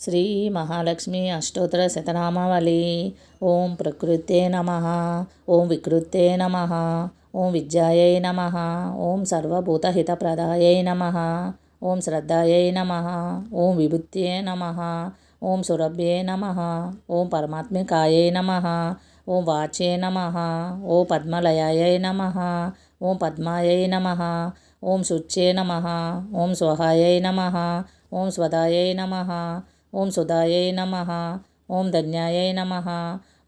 శ్రీ మహాలక్ష్మి అష్టోత్తర శతనామావళి. ఓం ప్రకృతే నమః, ఓం వికృతే నమః, ఓం విద్యాయై నమః, ఓం సర్వభూతహితప్రదాయై నమః, ఓం శ్రద్ధాయై నమః, ఓం విభూత్యై నమః, ఓం సురభ్యై నమః, ఓం పరమాత్మికాయై నమః, ఓం వాచ్యై నమః, ఓం పద్మలయాయై నమః, ఓం పద్మాయై నమః, ఓం శుచ్యై నమః, ఓం స్వహాయై నమః, ఓం స్వదాయై నమః, ఓం సుధాయై నమః, ఓం ధన్యాయై నమః,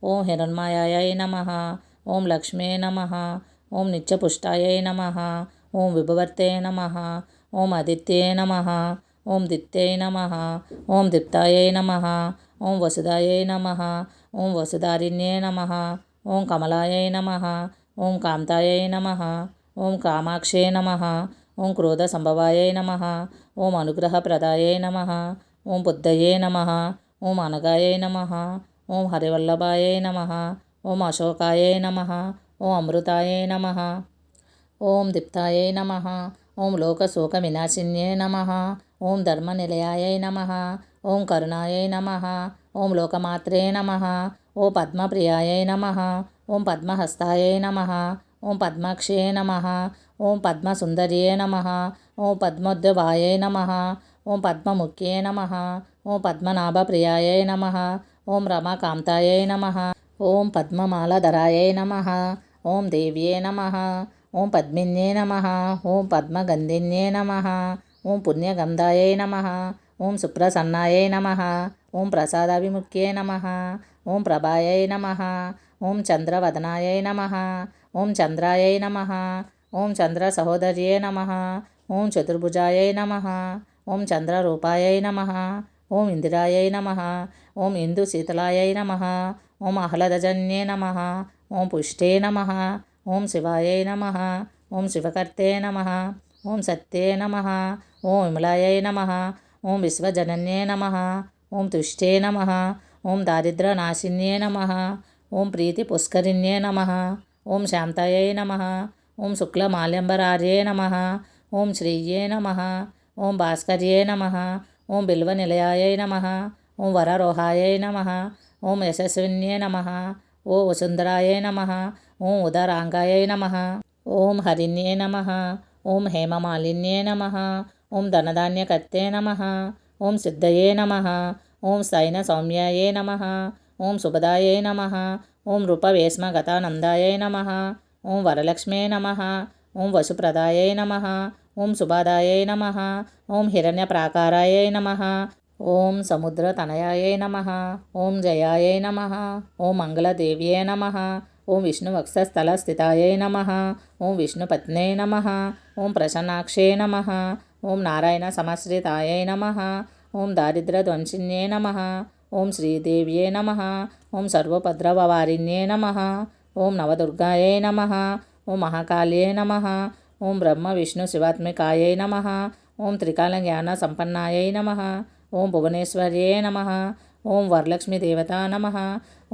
ఓం హిరణ్మయాయై నమః, ఓం లక్ష్మీ నమః, ఓం నిత్యపుష్టాయై నమః, ఓం విభవర్తే నమః, ఓం ఆదిత్యై నమః, ఓం దిత్యై నమః, ఓం దీప్తాయై నమః, ఓం వసుదాయై నమః, ఓం వసుధారిణ్యై నమః, ఓం కమలాయై నమః, ఓం కాంతాయై నమః, ఓం కామాక్షై నమః, ఓం క్రోధ సంభవాయై నమః, ఓం అనుగ్రహప్రదాయై నమః, ఓం బుద్ధయే నమః, ఓం అనగాయై నమః, ఓం హరివల్లభాయై నమః, ఓం అశోకాయై నమః, ఓం అమృతాయై నమః, ఓం దీప్తాయై నమః, ఓం లోకశోక వినాశిన్యై నమః, ఓం ధర్మనిలయాయై నమః, ఓం కరుణాయై నమః, ఓం లోకమాత్రే నమః, ఓం పద్మప్రియాయై నమః, ఓం పద్మహస్తాయై నమః, ఓం పద్మాక్షే నమః, ఓం పద్మసుందర్యై నమః, ఓం పద్మోద్భవాయై నమః, ఓం పద్మముఖ్యై నమః, ఓం పద్మనాభప్రియాయై నమః, ఓం రమాకాంతాయై నమః, ఓం పద్మమాలాధరాయై నమః, ఓం దేవ్యై నమః, ఓం పద్మిన్యై నమః, ఓం పద్మగంధిన్యై నమః, ఓం పుణ్యగంధాయై నమః, ఓం సుప్రసన్నాయై నమః, ఓం ప్రసాదాభిముఖ్యై నమః, ఓం ప్రభాయై నమః, ఓం చంద్రవదనాయై నమః, ఓం చంద్రాయై నమః, ఓం చంద్ర సహోదర్యై నమః, ఓం చతుర్భుజాయై నమః, ఓం చంద్రరూపాయై నమః, ఓం ఇందిరాయై నమః, ఓం ఇందుశీతలాయై నమః, ఓం ఆహ్లాదజన్యై నమః, ఓం పుష్టే నమః, ఓం శివాయై నమః, ఓం శివకర్తే నమః, ఓం సత్యే నమః, ఓం విమలాయై నమః, ఓం విశ్వజనన్యై నమః, ఓం తుష్టే నమః, ఓం దారిద్ర్యనాశిన్యై నమః, ఓం ప్రీతిపుష్కరిణ్యై నమః, ఓం శాంతాయై నమః, ఓం శుక్లమాల్యంబరార్యై నమః, ఓం శ్రీయే నమః, ఓం భాస్కర్యై నమః, ఓం బిల్వనిలయాయై నమః, ఓం వరరోహాయై నమః, ఓం యశస్విన్యై నమః, ఓం వసుంధరాయై నమః, ఓం ఉదరాంగాయై నమః, ఓం హరిణ్యై నమః, ఓం హేమమాలిన్యై నమః, ఓం ధనధాన్యకర్తే నమః, ఓం సిద్ధయే నమః, ఓం సైన సౌమ్యాయై నమః, ఓం శుభదాయై నమః, ఓం రూపవేశ్మగతానందాయై నమః, ఓం వరలక్ష్మ్యై నమః, ఓం వసుప్రదాయై నమః, ఓం సుబాదాయై నమః, ఓం హిరణ్యప్రాకారాయై నమః, ఓం సముద్రతనయాయై నమః, ఓం జయాయై నమః, ఓం మంగళదేవ్యై నమః, ఓం విష్ణువక్షస్థలస్థితాయై నమః, ఓం విష్ణుపత్న్యై నమః, ఓం ప్రసన్నాక్షై నమః, ఓం నారాయణ సమశ్రితాయై నమః, ఓం దారిద్ర్యధ్వంసిన్యై నమః, ఓం శ్రీదేవ్యై నమః, ఓం సర్వోపద్రవవారిణ్యై నమః, ఓం నవదుర్గాయై నమః, ఓం మహాకాళ్యై నమః, ఓం బ్రహ్మ విష్ణు శివాత్మికాయై నమః, ఓం త్రికాలజ్ఞాన సంపన్నాయై నమః, ఓం భువనేశ్వర్యై నమః, ఓం వరలక్ష్మీదేవతా నమః,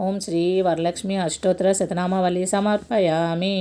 ఓం శ్రీ వరలక్ష్మి అష్టోత్తర శతనామావళి సమర్పయామి.